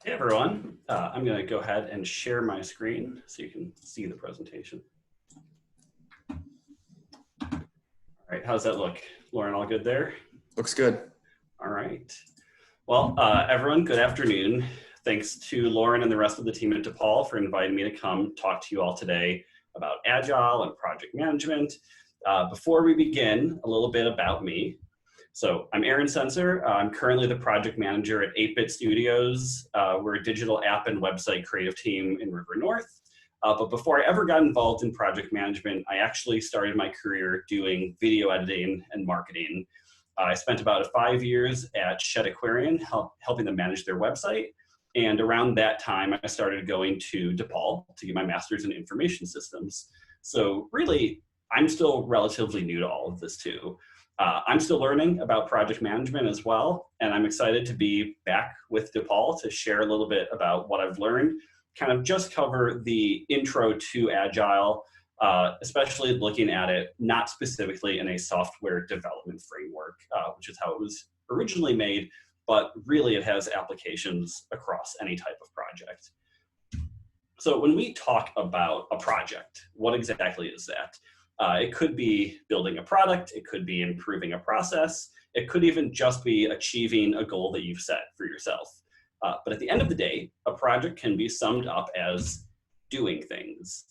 Hey everyone, I'm going to go ahead and share my screen so you can see the presentation. All right, how's that look? Lauren, all good there? Looks good. All right. Well, everyone, good afternoon. Thanks to Lauren and the rest of the team at DePaul for inviting me to come talk to you all today about Agile and project management. Before we begin, a little bit about me. So I'm Aaron Sensor. I'm currently the project manager at 8-Bit Studios. We're a digital app and website creative team in River North. But before I ever got involved in project management, I actually started my career doing video editing and marketing. I spent about 5 years at Shed Aquarium helping them manage their website. And around that time, I started going to DePaul to get my master's in information systems. So really, I'm still relatively new to all of this too. I'm still learning about project management as well, and I'm excited to be back with DePaul to share a little bit about what I've learned, kind of just cover the intro to Agile, especially looking at it not specifically in a software development framework, which is how it was originally made, but really it has applications across any type of project. So when we talk about a project, what exactly is that? It could be building a product, it could be improving a process, it could even just be achieving a goal that you've set for yourself. But at the end of the day, a project can be summed up as doing things.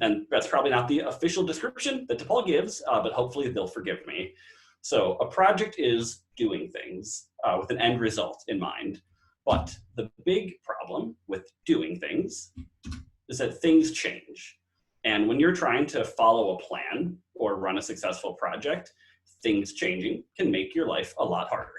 And that's probably not the official description that DePaul gives, but hopefully they'll forgive me. So a project is doing things with an end result in mind. But the big problem with doing things is that things change. And when you're trying to follow a plan or run a successful project, things changing can make your life a lot harder.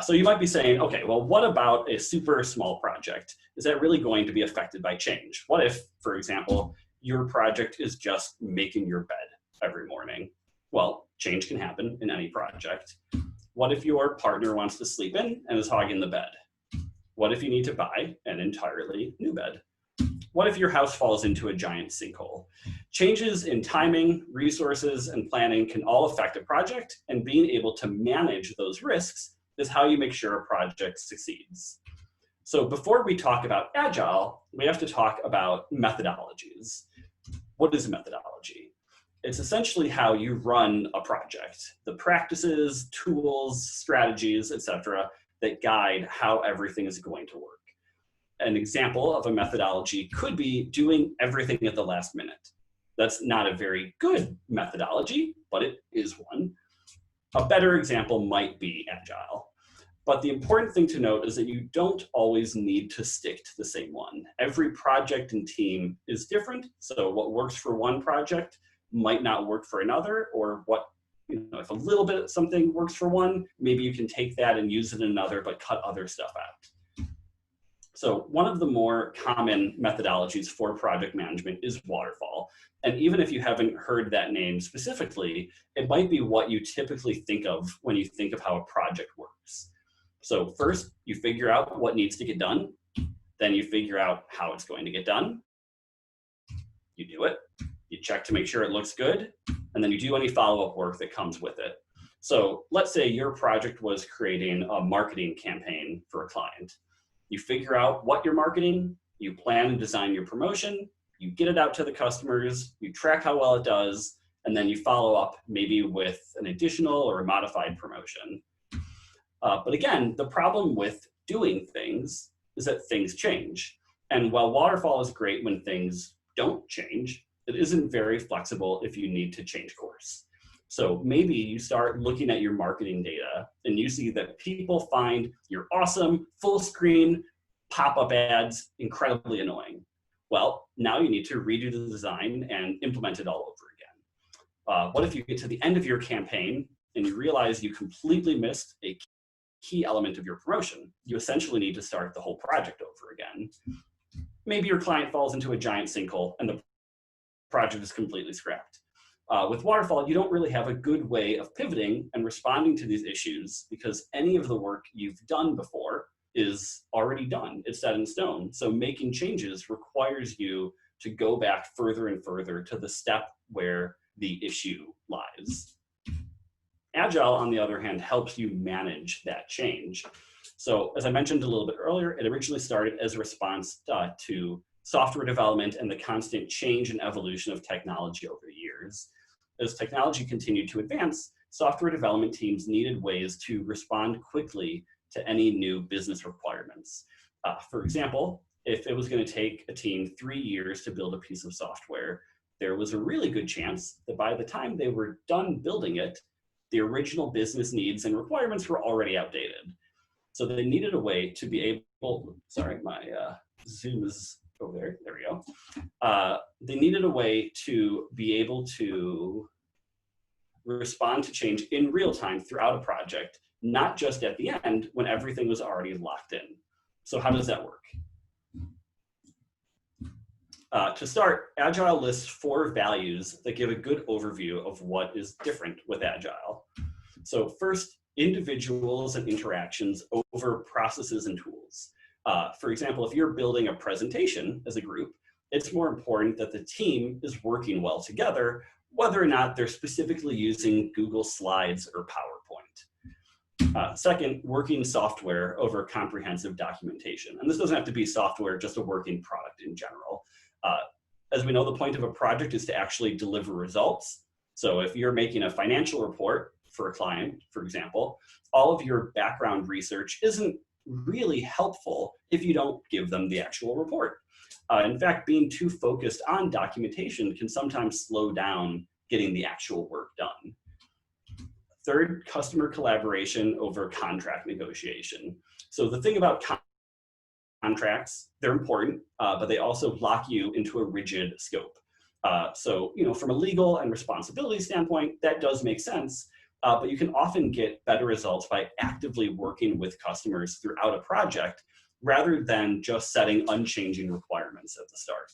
So you might be saying, okay, well, what about a super small project? Is that really going to be affected by change? What if, for example, your project is just making your bed every morning? Well, change can happen in any project. What if your partner wants to sleep in and is hogging the bed? What if you need to buy an entirely new bed? What if your house falls into a giant sinkhole? Changes in timing, resources, and planning can all affect a project, and being able to manage those risks is how you make sure a project succeeds. So before we talk about Agile, we have to talk about methodologies. What is a methodology? It's essentially how you run a project, the practices, tools, strategies, etc., that guide how everything is going to work. An example of a methodology could be doing everything at the last minute. That's not a very good methodology, but it is one. A better example might be Agile. But the important thing to note is that you don't always need to stick to the same one. Every project and team is different, so what works for one project might not work for another, or if a little bit of something works for one, maybe you can take that and use it in another, but cut other stuff out. So one of the more common methodologies for project management is waterfall. And even if you haven't heard that name specifically, it might be what you typically think of when you think of how a project works. So first, you figure out what needs to get done. Then you figure out how it's going to get done. You do it. You check to make sure it looks good. And then you do any follow-up work that comes with it. So let's say your project was creating a marketing campaign for a client. You figure out what you're marketing, you plan and design your promotion, you get it out to the customers, you track how well it does, and then you follow up maybe with an additional or a modified promotion. But again, the problem with doing things is that things change. And while waterfall is great when things don't change, it isn't very flexible if you need to change course. So maybe you start looking at your marketing data and you see that people find your awesome full screen pop-up ads incredibly annoying. Well, now you need to redo the design and implement it all over again. What if you get to the end of your campaign and you realize you completely missed a key element of your promotion? You essentially need to start the whole project over again. Maybe your client falls into a giant sinkhole and the project is completely scrapped. With waterfall, you don't really have a good way of pivoting and responding to these issues because any of the work you've done before is already done. It's set in stone. So making changes requires you to go back further and further to the step where the issue lies. Agile, on the other hand, helps you manage that change. So as I mentioned a little bit earlier, it originally started as a response to software development and the constant change and evolution of technology over the years. As technology continued to advance, software development teams needed ways to respond quickly to any new business requirements. For example, if it was going to take a team 3 years to build a piece of software, there was a really good chance that by the time they were done building it, the original business needs and requirements were already outdated. So they needed a way to be able, sorry, my Zoom is over there, there we go. They needed a way to be able to respond to change in real time throughout a project, not just at the end when everything was already locked in. So how does that work? To start, Agile lists 4 values that give a good overview of what is different with Agile. So first, individuals and interactions over processes and tools. For example, if you're building a presentation as a group, it's more important that the team is working well together, whether or not they're specifically using Google Slides or PowerPoint. Second, working software over comprehensive documentation. And this doesn't have to be software, just a working product in general. As we know, the point of a project is to actually deliver results. So if you're making a financial report for a client, for example, all of your background research isn't really helpful if you don't give them the actual report. In fact, being too focused on documentation can sometimes slow down getting the actual work done. Third, customer collaboration over contract negotiation. So the thing about contracts, they're important, but they also lock you into a rigid scope. So, from a legal and responsibility standpoint, that does make sense, but you can often get better results by actively working with customers throughout a project rather than just setting unchanging requirements at the start.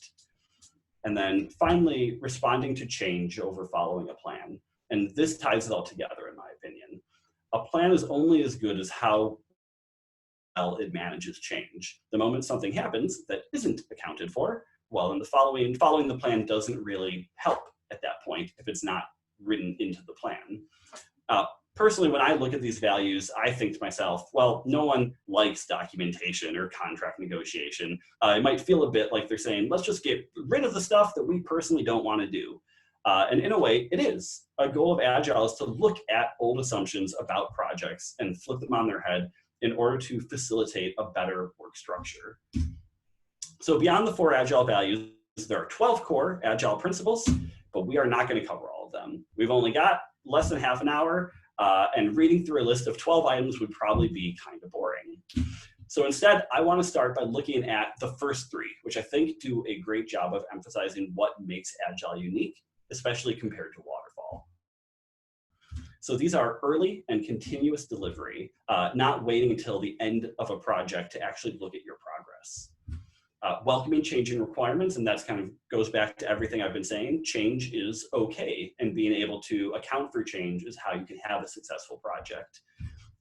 And then finally, responding to change over following a plan. And this ties it all together, in my opinion. A plan is only as good as how well it manages change. The moment something happens that isn't accounted for, well, in the following the plan doesn't really help at that point if it's not written into the plan. Personally, when I look at these values, I think to myself, well, no one likes documentation or contract negotiation. It might feel a bit like they're saying, let's just get rid of the stuff that we personally don't want to do. And in a way, it is. A goal of Agile is to look at old assumptions about projects and flip them on their head in order to facilitate a better work structure. So beyond the 4 Agile values, there are 12 core Agile principles, but we are not going to cover all of them. We've only got less than half an hour, and reading through a list of 12 items would probably be kind of boring. So instead, I want to start by looking at the first 3, which I think do a great job of emphasizing what makes Agile unique, especially compared to waterfall. So these are early and continuous delivery, not waiting until the end of a project to actually look at your progress. Welcoming changing requirements, and that's kind of goes back to everything I've been saying. Change is okay, and being able to account for change is how you can have a successful project.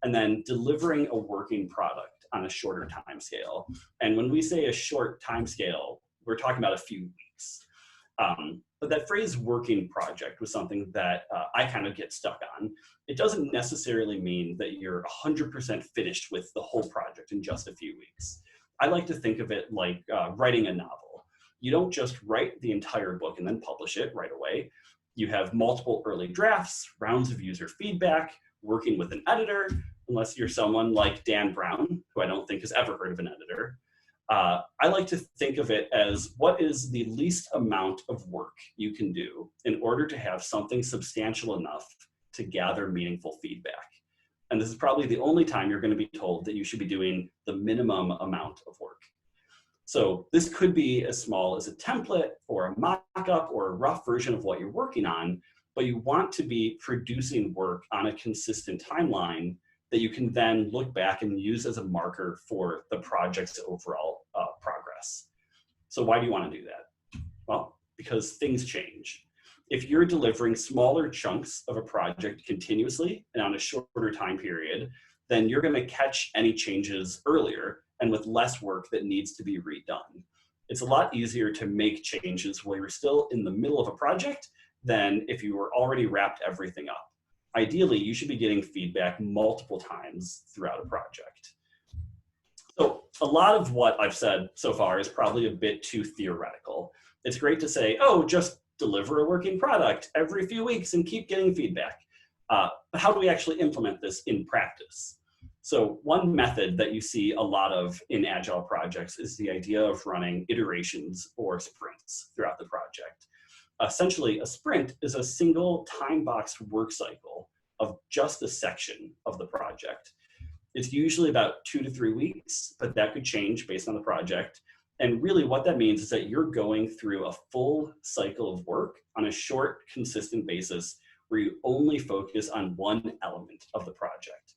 And then delivering a working product on a shorter time scale. And when we say a short time scale, we're talking about a few weeks. But that phrase working project was something that I kind of get stuck on. It doesn't necessarily mean that you're 100% finished with the whole project in just a few weeks. I like to think of it like writing a novel. You don't just write the entire book and then publish it right away. You have multiple early drafts, rounds of user feedback, working with an editor, unless you're someone like Dan Brown, who I don't think has ever heard of an editor. I like to think of it as what is the least amount of work you can do in order to have something substantial enough to gather meaningful feedback. And this is probably the only time you're going to be told that you should be doing the minimum amount of work. So this could be as small as a template or a mock-up or a rough version of what you're working on, but you want to be producing work on a consistent timeline that you can then look back and use as a marker for the project's overall progress. So why do you want to do that? Well, because things change. If you're delivering smaller chunks of a project continuously and on a shorter time period, then you're going to catch any changes earlier and with less work that needs to be redone. It's a lot easier to make changes while you're still in the middle of a project than if you were already wrapped everything up. Ideally, you should be getting feedback multiple times throughout a project. So a lot of what I've said so far is probably a bit too theoretical. It's great to say, oh, just deliver a working product every few weeks and keep getting feedback. But how do we actually implement this in practice? So one method that you see a lot of in Agile projects is the idea of running iterations or sprints throughout the project. Essentially, a sprint is a single time-boxed work cycle of just a section of the project. It's usually about 2 to 3 weeks, but that could change based on the project. And really what that means is that you're going through a full cycle of work on a short, consistent basis where you only focus on one element of the project.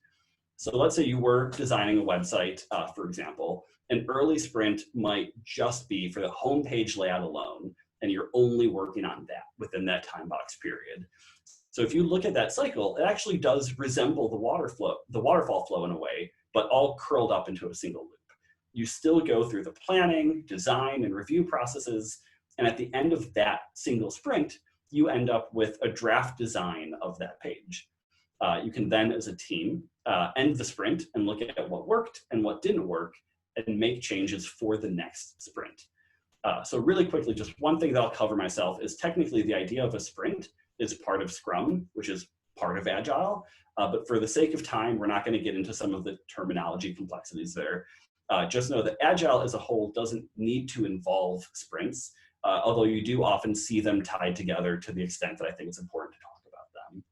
So let's say you were designing a website, for example. An early sprint might just be for the homepage layout alone, and you're only working on that within that time box period. So if you look at that cycle, it actually does resemble the waterfall flow in a way, but all curled up into a single loop. You still go through the planning, design, and review processes, and at the end of that single sprint, you end up with a draft design of that page. You can then, as a team, end the sprint and look at what worked and what didn't work and make changes for the next sprint. So really quickly, just one thing that I'll cover myself is technically the idea of a sprint is part of Scrum, which is part of Agile. But for the sake of time, we're not going to get into some of the terminology complexities there. Just know that Agile as a whole doesn't need to involve sprints, although you do often see them tied together to the extent that I think it's important to talk about them.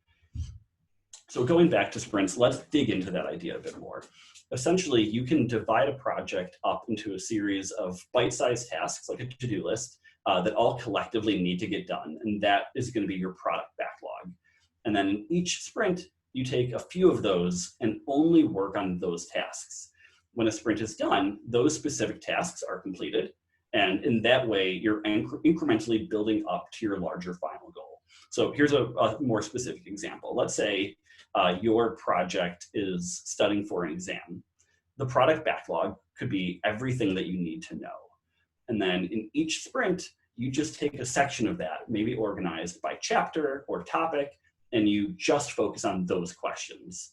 So going back to sprints, let's dig into that idea a bit more. Essentially, you can divide a project up into a series of bite-sized tasks, like a to-do list, that all collectively need to get done, and that is going to be your product backlog. And then in each sprint, you take a few of those and only work on those tasks. When a sprint is done, those specific tasks are completed, and in that way, you're incrementally building up to your larger final goal. So here's a more specific example. Let's say your project is studying for an exam. The product backlog could be everything that you need to know. And then in each sprint, you just take a section of that, maybe organized by chapter or topic, and you just focus on those questions.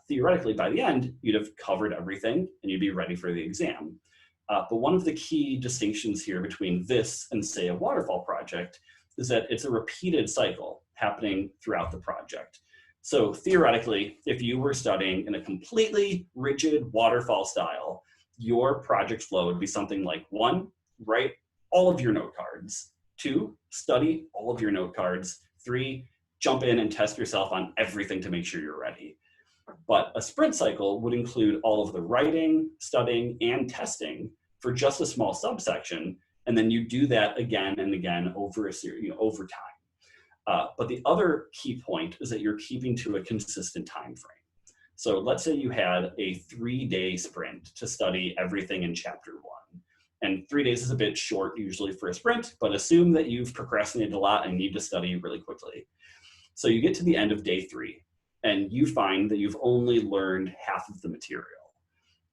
Theoretically, by the end, you'd have covered everything and you'd be ready for the exam. But one of the key distinctions here between this and, say, a waterfall project is that it's a repeated cycle happening throughout the project. So theoretically, if you were studying in a completely rigid waterfall style, your project flow would be something like 1, write all of your note cards. 2, study all of your note cards. 3, jump in and test yourself on everything to make sure you're ready. But a sprint cycle would include all of the writing, studying, and testing for just a small subsection, and then you do that again and again over a series, over time. But the other key point is that you're keeping to a consistent time frame. So let's say you had a 3-day sprint to study everything in chapter 1. And 3 days is a bit short usually for a sprint, but assume that you've procrastinated a lot and need to study really quickly. So you get to the end of day 3, and you find that you've only learned half of the material.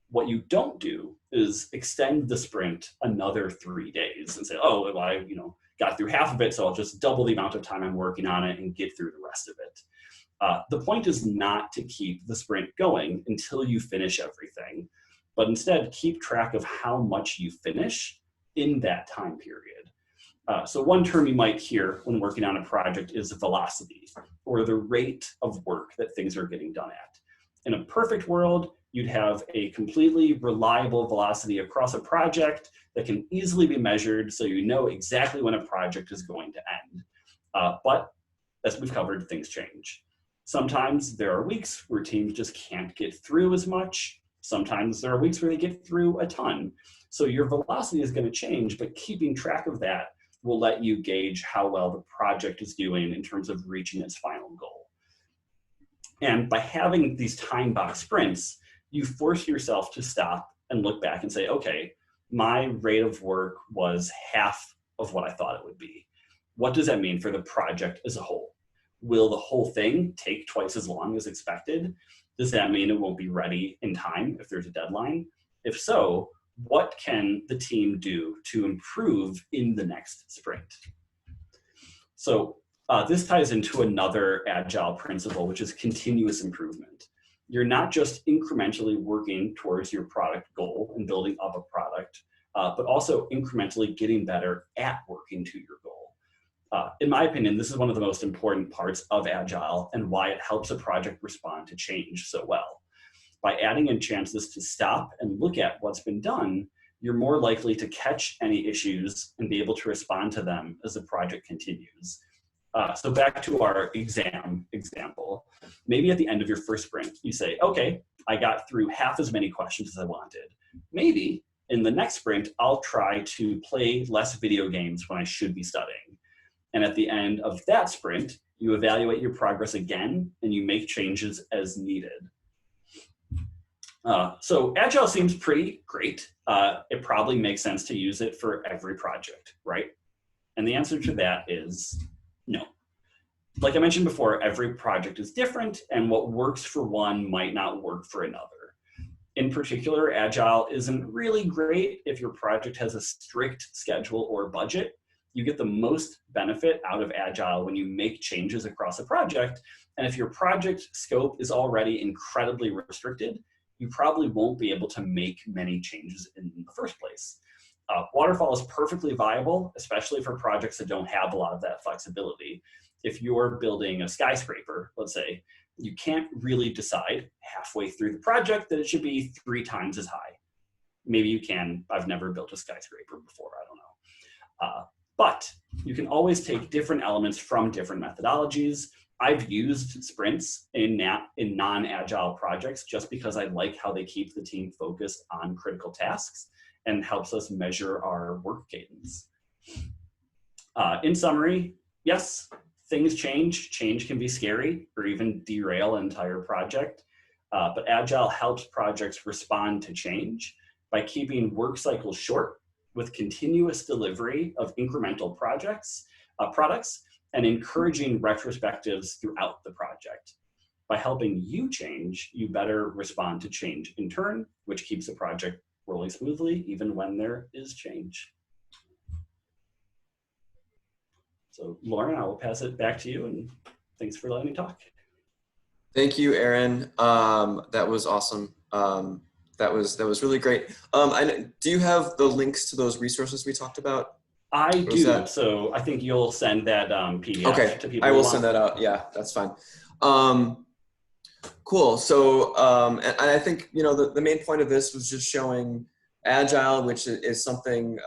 What you don't do is extend the sprint another 3 days and say, oh, well, I got through half of it, so I'll just double the amount of time I'm working on it and get through the rest of it. The point is not to keep the sprint going until you finish everything, but instead keep track of how much you finish in that time period. So one term you might hear when working on a project is velocity, or the rate of work that things are getting done at. In a perfect world, you'd have a completely reliable velocity across a project that can easily be measured so you know exactly when a project is going to end. But as we've covered, things change. Sometimes there are weeks where teams just can't get through as much. Sometimes there are weeks where they get through a ton. So your velocity is going to change, but keeping track of that will let you gauge how well the project is doing in terms of reaching its final goal. And by having these time box sprints, you force yourself to stop and look back and say, okay, my rate of work was half of what I thought it would be. What does that mean for the project as a whole? Will the whole thing take twice as long as expected? Does that mean it won't be ready in time if there's a deadline? If so, what can the team do to improve in the next sprint? So this ties into another Agile principle, which is continuous improvement. you're not just incrementally working towards your product goal and building up a product, but also incrementally getting better at working to your goal. In my opinion, this is one of the most important parts of Agile and why it helps a project respond to change so well. By adding in chances to stop and look at what's been done, you're more likely to catch any issues and be able to respond to them as the project continues. So back to our example, maybe at the end of your first sprint, you say, okay, I got through half as many questions as I wanted. Maybe in the next sprint, I'll try to play less video games when I should be studying. And at the end of that sprint, you evaluate your progress again and you make changes as needed. So Agile seems pretty great. It probably makes sense to use it for every project, right? And the answer to that is no. Like I mentioned before, every project is different and what works for one might not work for another. In particular, Agile isn't really great if your project has a strict schedule or budget. You get the most benefit out of Agile when you make changes across a project. And if your project scope is already incredibly restricted, you probably won't be able to make many changes in the first place. Waterfall is perfectly viable, especially for projects that don't have a lot of that flexibility. If you're building a skyscraper, let's say, you can't really decide halfway through the project that it should be 3 times as high. Maybe you can. I've never built a skyscraper before, I don't know. But you can always take different elements from different methodologies. I've used sprints in non-Agile projects just because I like how they keep the team focused on critical tasks and helps us measure our work cadence. In summary, yes, things change. Change can be scary or even derail an entire project, but Agile helps projects respond to change by keeping work cycles short with continuous delivery of incremental products, and encouraging retrospectives throughout the project. By helping you change, you better respond to change in turn, which keeps the project rolling smoothly, even when there is change. So Lauren, I will pass it back to you, and thanks for letting me talk. Thank you, Aaron. That was awesome. That was really great. Do you have the links to those resources we talked about? I do. So I think you'll send that PDF to people. I will send that out. Yeah, that's fine. Cool. So, and I think, the main point of this was just showing Agile, which is something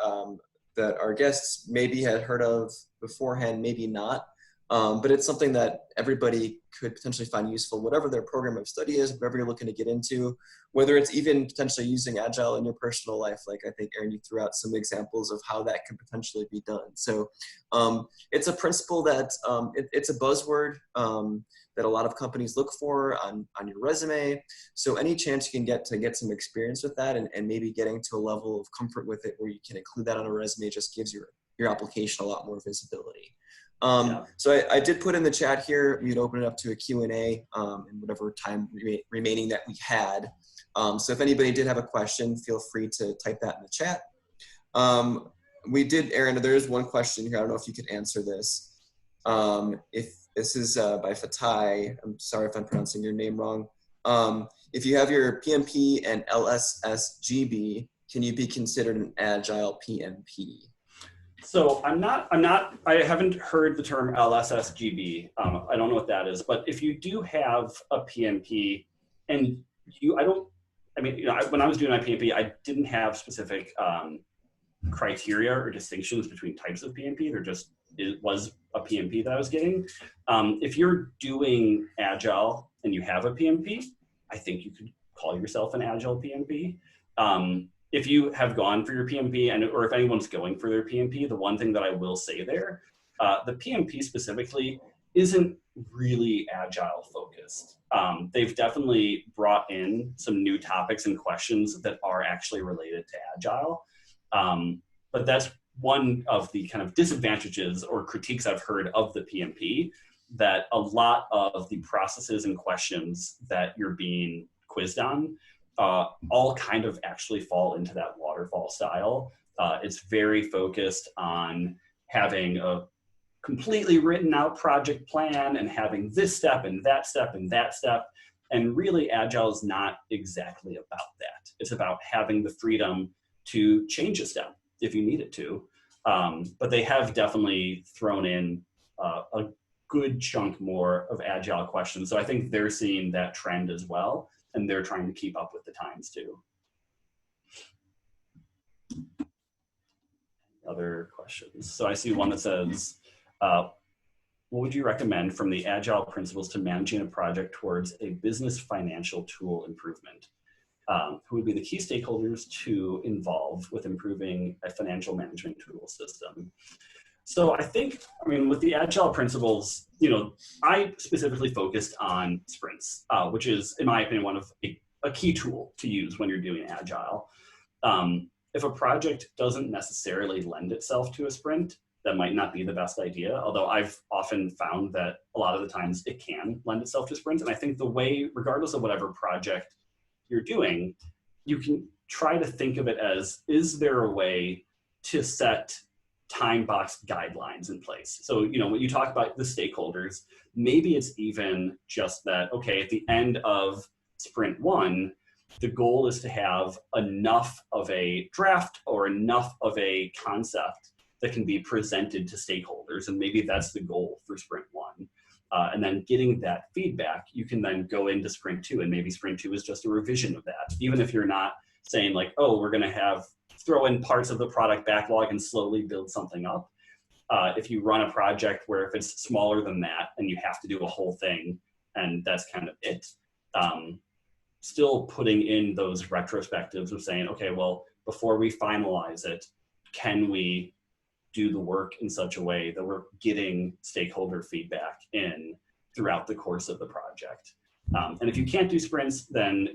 that our guests maybe had heard of beforehand, maybe not. But it's something that everybody could potentially find useful, whatever their program of study is, whatever you're looking to get into, whether it's even potentially using Agile in your personal life. Like I think, Aaron, you threw out some examples of how that can potentially be done. So it's a principle that it's a buzzword that a lot of companies look for on your resume. So any chance you can get to get some experience with that and maybe getting to a level of comfort with it where you can include that on a resume just gives your application a lot more visibility. So I did put in the chat here, we'd open it up to a Q&A in whatever time remaining that we had. So if anybody did have a question, feel free to type that in the chat. Aaron, there is one question here. I don't know if you could answer this. If this is by Fatai, I'm sorry if I'm pronouncing your name wrong. If you have your PMP and LSSGB, can you be considered an Agile PMP? So I haven't heard the term LSSGB. I don't know what that is, but if you do have a PMP and when I was doing my PMP, I didn't have specific criteria or distinctions between types of PMP. It was a PMP that I was getting. If you're doing Agile and you have a PMP, I think you could call yourself an Agile PMP. If you have gone for your PMP or if anyone's going for their PMP, the one thing that I will say there, the PMP specifically isn't really Agile focused. They've definitely brought in some new topics and questions that are actually related to Agile. But that's one of the kind of disadvantages or critiques I've heard of the PMP, that a lot of the processes and questions that you're being quizzed on all kind of actually fall into that waterfall style. It's very focused on having a completely written out project plan and having this step and that step and that step. And really, Agile is not exactly about that. It's about having the freedom to change a step if you need it to. But they have definitely thrown in a good chunk more of Agile questions. So I think they're seeing that trend as well, and they're trying to keep up with the times too. Other questions? So I see one that says, what would you recommend from the Agile principles to managing a project towards a business financial tool improvement? Who would be the key stakeholders to involve with improving a financial management tool system? So I think, with the Agile principles, I specifically focused on sprints, which is, in my opinion, one of a key tool to use when you're doing Agile. If a project doesn't necessarily lend itself to a sprint, that might not be the best idea, although I've often found that a lot of the times it can lend itself to sprints. And I think the way, regardless of whatever project you're doing, you can try to think of it as, is there a way to set time box guidelines in place? So, when you talk about the stakeholders, maybe it's even just that, okay, at the end of sprint 1, the goal is to have enough of a draft or enough of a concept that can be presented to stakeholders. And maybe that's the goal for sprint 1. And then getting that feedback, you can then go into sprint 2, and maybe sprint 2 is just a revision of that. Even if you're not saying like, oh, we're gonna throw in parts of the product backlog and slowly build something up. If you run a project where if it's smaller than that and you have to do a whole thing and that's kind of it, still putting in those retrospectives of saying, okay, well, before we finalize it, can we do the work in such a way that we're getting stakeholder feedback in throughout the course of the project? And if you can't do sprints, then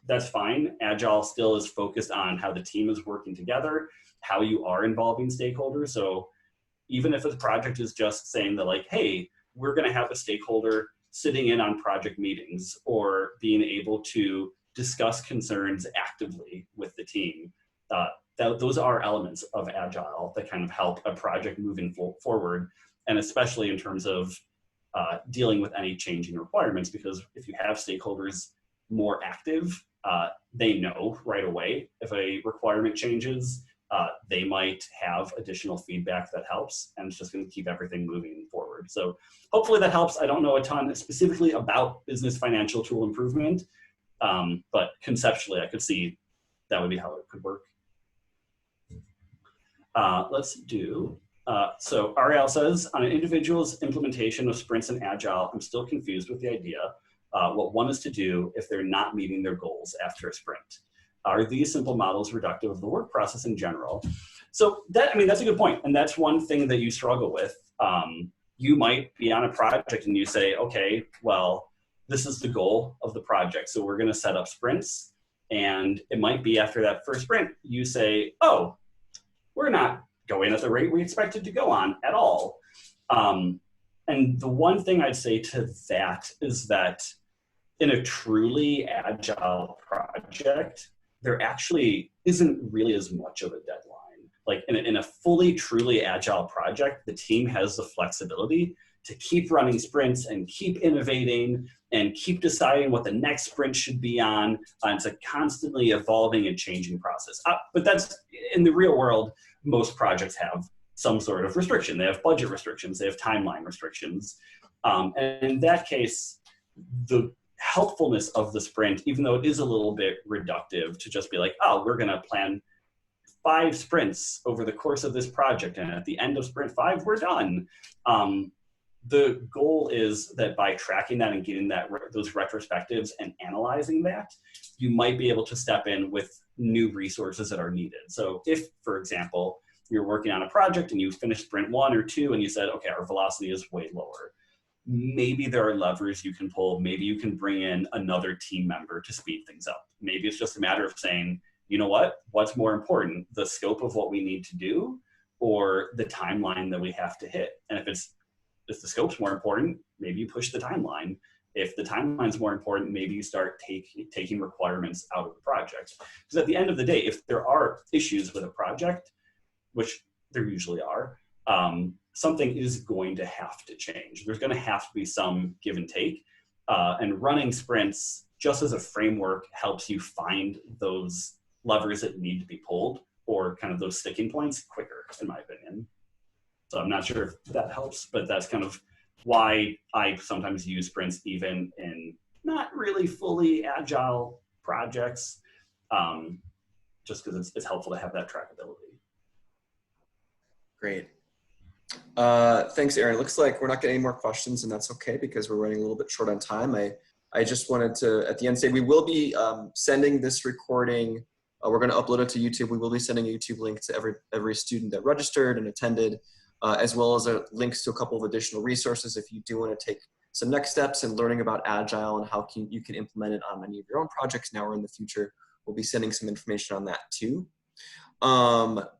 that's fine. Agile still is focused on how the team is working together, how you are involving stakeholders. So even if a project is just saying that like, hey, we're gonna have a stakeholder sitting in on project meetings or being able to discuss concerns actively with the team, those are elements of Agile that kind of help a project moving forward, and especially in terms of dealing with any changing requirements, because if you have stakeholders more active, they know right away if a requirement changes, they might have additional feedback that helps, and it's just going to keep everything moving forward. So hopefully that helps. I don't know a ton specifically about business financial tool improvement, but conceptually I could see that would be how it could work. Let's do, so Ariel says, on an individual's implementation of sprints and Agile, I'm still confused with the idea, what one is to do if they're not meeting their goals after a sprint. Are these simple models reductive of the work process in general? So that's a good point. And that's one thing that you struggle with. You might be on a project and you say, okay, well, this is the goal of the project. So we're gonna set up sprints. And it might be after that first sprint, you say, oh, we're not going at the rate we expected to go on at all. And the one thing I'd say to that is that in a truly Agile project, there actually isn't really as much of a deadline. Like in a fully, truly Agile project, the team has the flexibility to keep running sprints and keep innovating and keep deciding what the next sprint should be on. It's a constantly evolving and changing process. But that's, in the real world, most projects have some sort of restriction. They have budget restrictions, they have timeline restrictions. And in that case, the helpfulness of the sprint, even though it is a little bit reductive to just be like, oh, we're gonna plan 5 sprints over the course of this project, and at the end of sprint 5, we're done. The goal is that by tracking that and getting those retrospectives and analyzing that, you might be able to step in with new resources that are needed. So if, for example, you're working on a project and you finished sprint 1 or 2 and you said, okay, our velocity is way lower, maybe there are levers you can pull. Maybe you can bring in another team member to speed things up. Maybe it's just a matter of saying, you know what, what's more important, the scope of what we need to do or the timeline that we have to hit? And if the scope's more important, maybe you push the timeline. If the timeline's more important, maybe you start taking requirements out of the project. Because at the end of the day, if there are issues with a project, which there usually are, something is going to have to change. There's going to have to be some give and take. And running sprints, just as a framework, helps you find those levers that need to be pulled, or kind of those sticking points, quicker, in my opinion. So I'm not sure if that helps, but that's kind of why I sometimes use sprints even in not really fully agile projects, just because it's helpful to have that trackability. Great. Thanks, Aaron. It looks like we're not getting any more questions, and that's okay because we're running a little bit short on time. I just wanted to, at the end, say we will be sending this recording. We're going to upload it to YouTube. We will be sending a YouTube link to every student that registered and attended, as well as links to a couple of additional resources if you do want to take some next steps in learning about Agile and how you can implement it on any of your own projects now or in the future. We'll be sending some information on that too.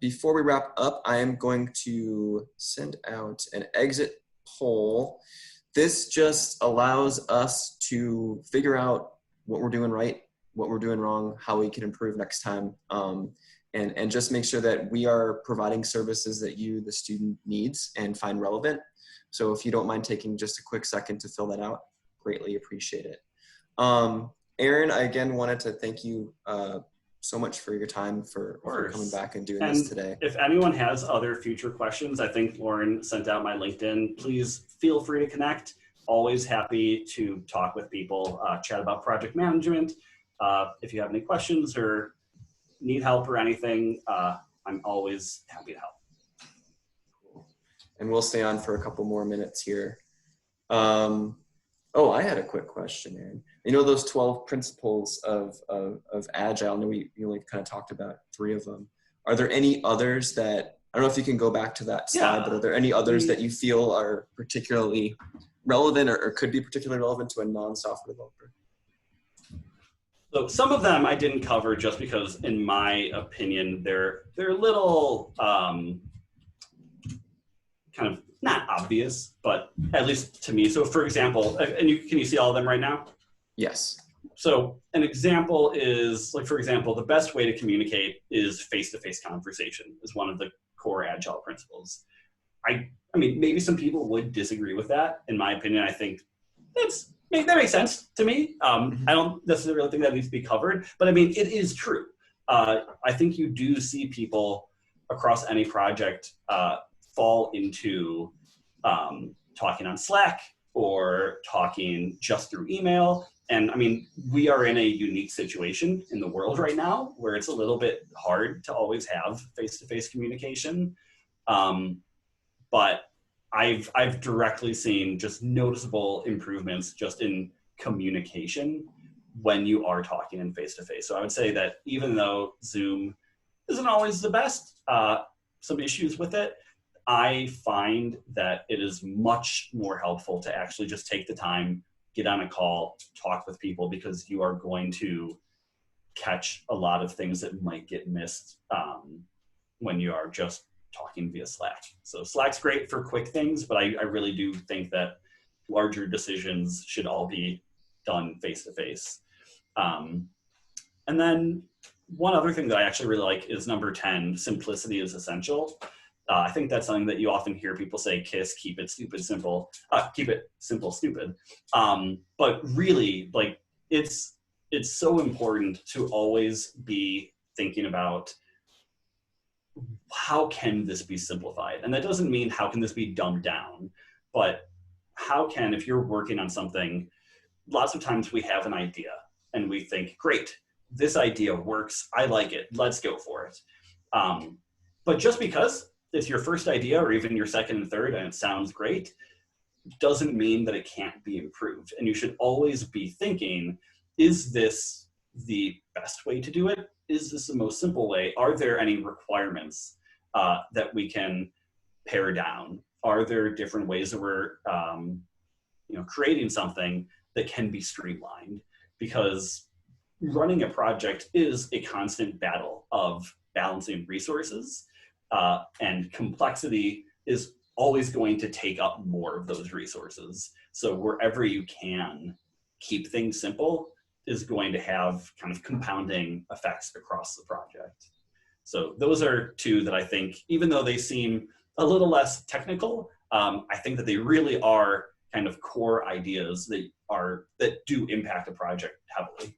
Before we wrap up, I am going to send out an exit poll. This just allows us to figure out what we're doing right, what we're doing wrong, how we can improve next time, and just make sure that we are providing services that you, the student, needs and find relevant. So if you don't mind taking just a quick second to fill that out, greatly appreciate it. Aaron, I again wanted to thank you so much for your time, for coming back and doing this today. If anyone has other future questions, I think Lauren sent out my LinkedIn. Please feel free to connect. Always happy to talk with people, chat about project management. If you have any questions or need help or anything, I'm always happy to help. And we'll stay on for a couple more minutes here. Oh, I had a quick question, Aaron. You know those 12 principles of Agile? I know we only kind of talked about 3 of them. Are there any others that, I don't know if you can go back to that slide, but are there any others that you feel are particularly relevant or could be particularly relevant to a non-software developer? So some of them I didn't cover just because, in my opinion, they're a little kind of not obvious, but at least to me. So for example, and can you see all of them right now? Yes. So an example is, like, for example, the best way to communicate is face-to-face conversation is one of the core Agile principles. I mean, maybe some people would disagree with that. In my opinion, I think that makes sense to me. I don't necessarily think that needs to be covered, but I mean, it is true. I think you do see people across any project fall into talking on Slack or talking just through email. And I mean, we are in a unique situation in the world right now where it's a little bit hard to always have face-to-face communication. But I've directly seen just noticeable improvements just in communication when you are talking in face-to-face. So I would say that even though Zoom isn't always the best, some issues with it, I find that it is much more helpful to actually just take the time, get on a call, talk with people, because you are going to catch a lot of things that might get missed when you are just talking via Slack. So Slack's great for quick things, but I really do think that larger decisions should all be done face-to-face. And then one other thing that I actually really like is number 10, simplicity is essential. I think that's something that you often hear people say, KISS, keep it stupid simple, keep it simple stupid. But really, like, it's so important to always be thinking about how can this be simplified? And that doesn't mean how can this be dumbed down, but how can, if you're working on something, lots of times we have an idea and we think, great, this idea works, I like it, let's go for it. But just because it's your first idea or even your second and third and it sounds great, doesn't mean that it can't be improved. And you should always be thinking, is this the best way to do it? Is this the most simple way? Are there any requirements that we can pare down? Are there different ways that we're creating something that can be streamlined? Because running a project is a constant battle of balancing resources, and complexity is always going to take up more of those resources. So wherever you can keep things simple is going to have kind of compounding effects across the project. So those are 2 that I think, even though they seem a little less technical, I think that they really are kind of core ideas that do impact a project heavily.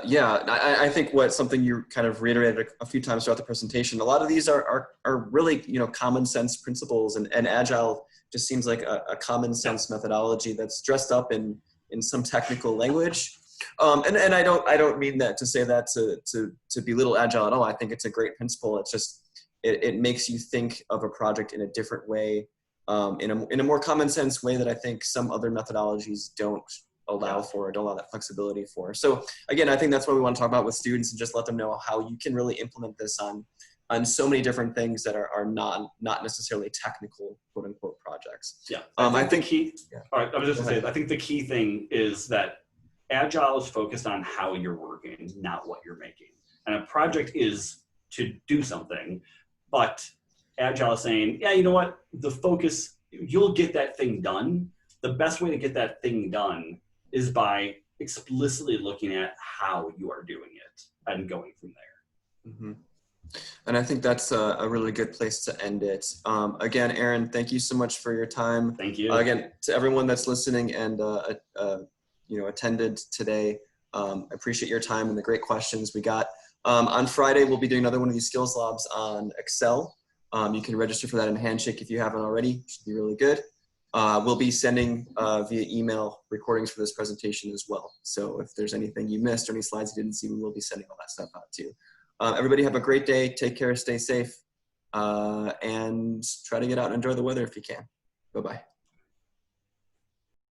Yeah, I think something you kind of reiterated a few times throughout the presentation, a lot of these are really, common sense principles, and Agile just seems like a common sense methodology that's dressed up in some technical language. And I don't mean that to say that to belittle Agile at all. I think it's a great principle. It's just, it makes you think of a project in a different way, in a more common sense way that I think some other methodologies don't allow for, don't allow that flexibility for. So again, I think that's what we want to talk about with students, and just let them know how you can really implement this on so many different things that are not necessarily technical, quote unquote, projects. Yeah, I think the key. Yeah. All right, I was just gonna say, I think the key thing is that Agile is focused on how you're working, not what you're making. And a project is to do something, but Agile is saying, yeah, you know what? The focus, you'll get that thing done. The best way to get that thing done is by explicitly looking at how you are doing it and going from there. Mm-hmm. And I think that's a really good place to end it. Again, Aaron, thank you so much for your time. Thank you. Again, to everyone that's listening and attended today, I appreciate your time and the great questions we got. On Friday, we'll be doing another one of these skills labs on Excel. You can register for that in Handshake if you haven't already. It should be really good. We'll be sending via email recordings for this presentation as well. So if there's anything you missed or any slides you didn't see, we will be sending all that stuff out too. Everybody have a great day. Take care, stay safe, and try to get out and enjoy the weather if you can. Bye-bye.